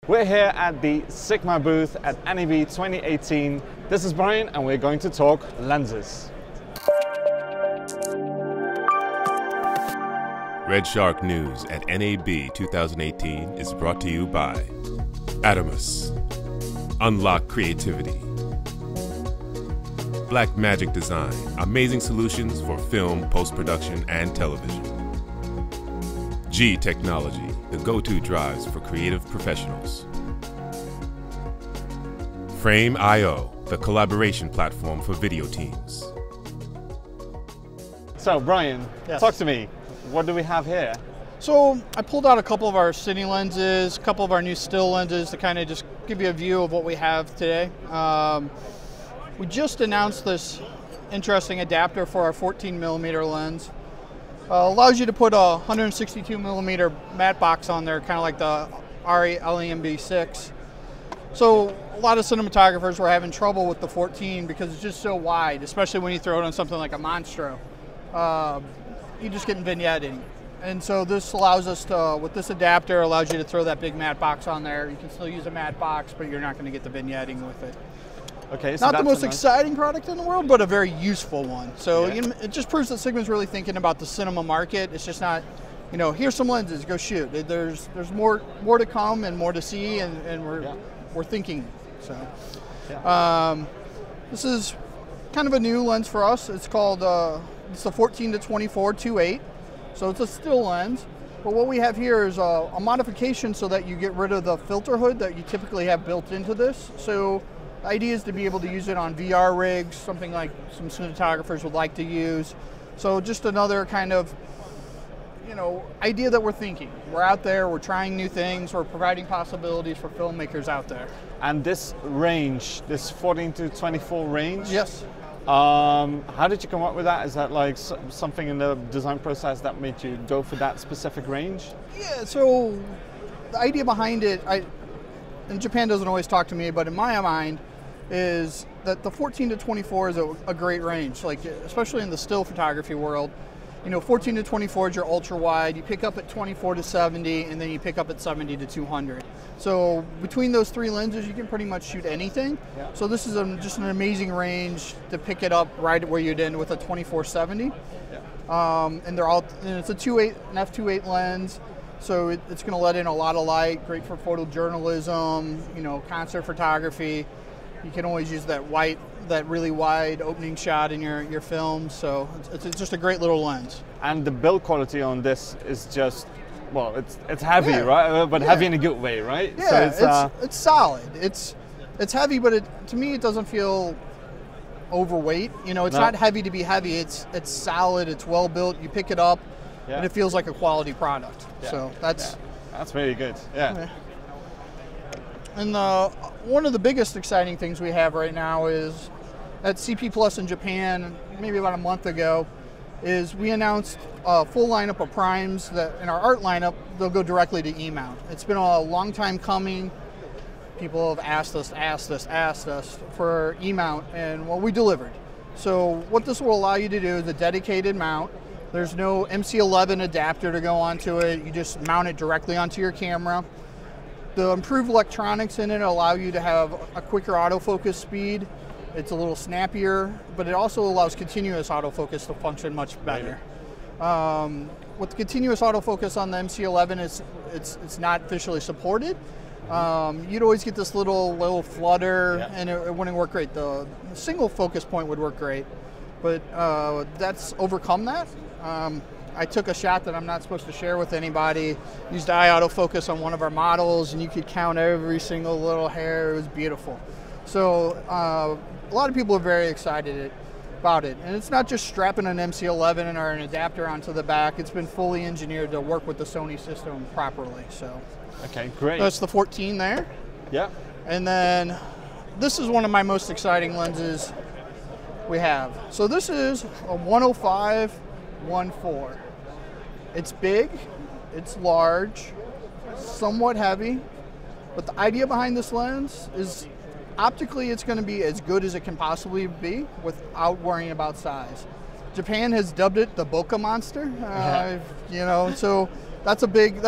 We're here at the Sigma booth at NAB 2018. This is Brian and we're going to talk lenses. Red Shark News at NAB 2018 is brought to you by Adamus, Unlock Creativity, Black Magic Design, amazing solutions for film, post-production, and television. G Technology, the go-to drives for creative professionals. Frame.io, the collaboration platform for video teams. So Brian, Yes. Talk to me. What do we have here? So I pulled out a couple of our Cine lenses, a couple of our new still lenses to kind of just give you a view of what we have today. We just announced this interesting adapter for our 14mm lens. Allows you to put a 162mm matte box on there, kind of like the ARRI LEMB6. So a lot of cinematographers were having trouble with the 14 because it's just so wide, especially when you throw it on something like a Monstro. You just get vignetting. And so this allows us to, with this adapter, allows you to throw that big matte box on there. You can still use a matte box, but you're not going to get the vignetting with it. Okay, so Not the that's most a nice- exciting product in the world, but a very useful one. So Yeah. you know, it just proves that Sigma's really thinking about the cinema market. It's just not, you know, here's some lenses, go shoot. There's more to come and more to see, and we're thinking. So this is kind of a new lens for us. It's called it's a 14 to 24 2.8. So it's a still lens. But what we have here is a modification so that you get rid of the filter hood that you typically have built into this. So the idea is to be able to use it on VR rigs, something like some cinematographers would like to use. So just another kind of, you know, idea that we're thinking. We're out there, we're trying new things, we're providing possibilities for filmmakers out there. And this range, this 14 to 24 range? Yes. How did you come up with that? Is that like something in the design process that made you go for that specific range? Yeah, so the idea behind it, and Japan doesn't always talk to me, but in my mind, is that the 14 to 24 is a great range, like especially in the still photography world. You know, 14 to 24 is your ultra wide. You pick up at 24 to 70, and then you pick up at 70 to 200. So between those three lenses, you can pretty much shoot anything. Yeah. So this is just an amazing range to pick it up right where you'd end with a 24-70. Yeah. And they're all, and it's a 2.8, an f2.8 lens. So it's going to let in a lot of light, great for photojournalism, you know, concert photography. You can always use that really wide opening shot in your film. So it's just a great little lens. And the build quality on this is just, well, it's heavy, Yeah. right? But Yeah. heavy in a good way, right? Yeah, So it's solid. It's heavy, but to me it doesn't feel overweight. You know, it's No. not heavy to be heavy. It's solid. It's well built. You pick it up, Yeah. and it feels like a quality product. Yeah. So that's. That's really good. Yeah. Yeah. And one of the biggest exciting things we have right now is at CP Plus in Japan, maybe about a month ago, is we announced a full lineup of primes that in our art lineup, they'll go directly to EMount. It's been a long time coming. People have asked us for EMount, and well, we delivered. So what this will allow you to do is a dedicated mount. There's no MC11 adapter to go onto it. You just mount it directly onto your camera. The improved electronics in it allow you to have a quicker autofocus speed. It's a little snappier, but it also allows continuous autofocus to function much better. With the continuous autofocus on the MC11, it's not officially supported. You'd always get this little flutter, Yeah. and it wouldn't work great. The single focus point would work great, but that's overcome that. I took a shot that I'm not supposed to share with anybody, used eye autofocus on one of our models, and you could count every single little hair. It was beautiful. So a lot of people are very excited about it. And it's not just strapping an MC11 or an adapter onto the back. It's been fully engineered to work with the Sony system properly. So Okay, great. that's the 14 there. Yeah. And then this is one of my most exciting lenses we have. So this is a 105-1.4. It's big, it's large, somewhat heavy, but the idea behind this lens is optically it's going to be as good as it can possibly be without worrying about size. Japan has dubbed it the bokeh monster, you know, so that's a big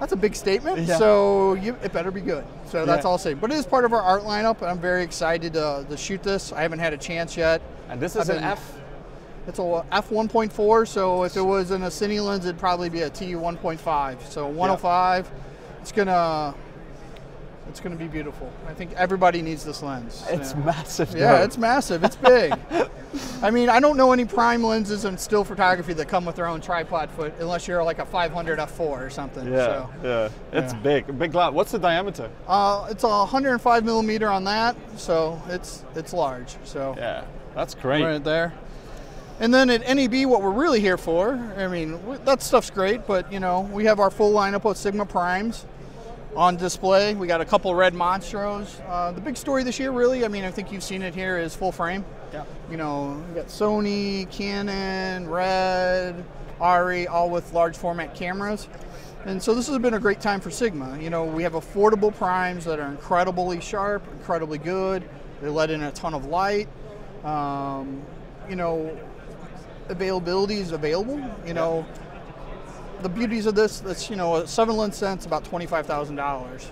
That's a big statement, Yeah. so it better be good. So that's Yeah. all I'll say. But it is part of our art lineup, and I'm very excited to shoot this. I haven't had a chance yet. And this is an F? It's a f1.4, so if it was in a Cine lens, it'd probably be a T1.5. So 105, it's gonna be beautiful. I think everybody needs this lens. It's massive. Yeah, though. it's massive. It's big. I mean, I don't know any prime lenses in still photography that come with their own tripod foot, unless you're like a 500 f4 or something. Yeah, So, yeah. It's yeah. big glass. What's the diameter? it's a 105 millimeter on that, so it's large. So Yeah, that's great. right there. And then at NAB, what we're really here for, I mean, that stuff's great, but you know, we have our full lineup of Sigma primes on display. We got a couple red Monstros. The big story this year, really, I mean, I think you've seen it here, is full frame. Yeah. You know, we got Sony, Canon, Red, Ari, all with large format cameras. And so this has been a great time for Sigma. You know, we have affordable primes that are incredibly sharp, incredibly good. They let in a ton of light. You know, availability is available. You know, the beauties of this, that's, you know, a 7 lens set's about $25,000.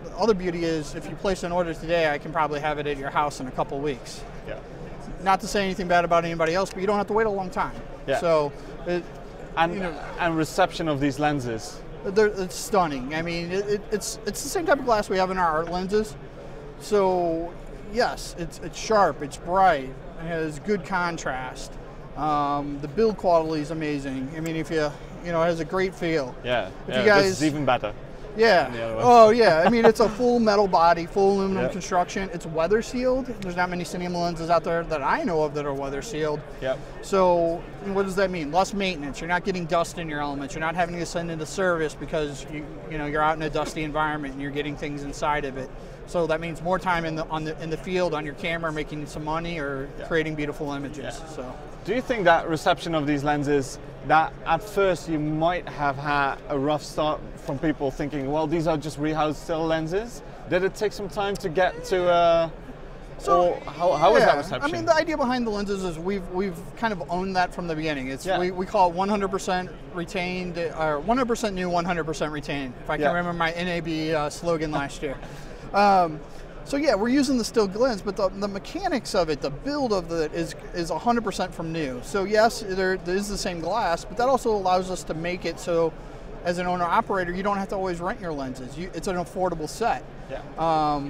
The other beauty is if you place an order today, I can probably have it at your house in a couple weeks. Yeah. Not to say anything bad about anybody else, but you don't have to wait a long time. Yeah. So, And reception of these lenses. it's stunning. I mean, it's the same type of glass we have in our art lenses. So, yes, it's sharp, it's bright, it has good contrast. The build quality is amazing. I mean, you know, it has a great feel. Yeah. If yeah, you guys, this is even better. Yeah. than the other one. Oh, yeah. I mean, it's a full metal body, full aluminum Yep. construction. It's weather sealed. There's not many cinema lenses out there that I know of that are weather sealed. Yep. So what does that mean? Less maintenance. You're not getting dust in your elements. You're not having to send into service because you know, you're out in a dusty environment and you're getting things inside of it. So that means more time in the field on your camera, making some money or creating beautiful images. Yeah. So. Do you think that reception of these lenses, that at first you might have had a rough start from people thinking, well, these are just rehoused still lenses? Did it take some time to get to, or how was that reception? I mean, the idea behind the lenses is we've kind of owned that from the beginning. It's we call it 100% retained, or 100% new, 100% retained. If I can remember my NAB slogan last year. So yeah, we're using the still lens, but the mechanics of it, the build of it is 100% from new. So yes, there is the same glass, but that also allows us to make it so, as an owner-operator, you don't have to always rent your lenses. It's an affordable set. Yeah.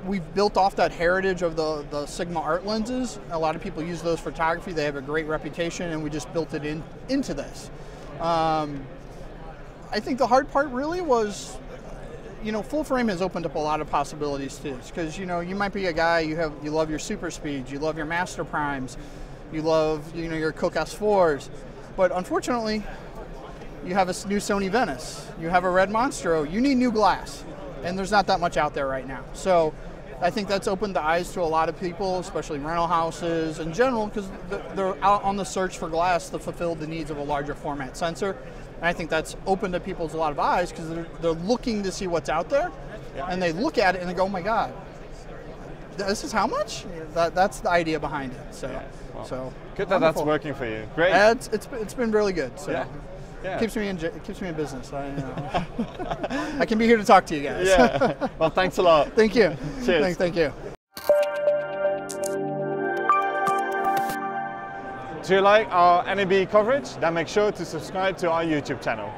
We've built off that heritage of the Sigma art lenses. A lot of people use those for photography. They have a great reputation, and we just built it into this. I think the hard part really was, you know, full frame has opened up a lot of possibilities too. Because, you know, you might be a guy, you love your super speeds, you love your master primes, you love, you know, your Coke S4s, but unfortunately, you have a new Sony Venice, you have a red Monstro, you need new glass, and there's not that much out there right now. So I think that's opened the eyes to a lot of people, especially rental houses in general, because they're out on the search for glass to fulfill the needs of a larger format sensor. And I think that's opened up people's a lot of eyes because they're looking to see what's out there, and they look at it and they go, "Oh my God, this is how much?" That's the idea behind it. So, Well, so good that wonderful. that's working for you. Great. It's been really good. So. Yeah. It keeps me in business. I can be here to talk to you guys. Yeah. Well, thanks a lot. Thank you. Cheers. Thank you. Do you like our NAB coverage? Then make sure to subscribe to our YouTube channel.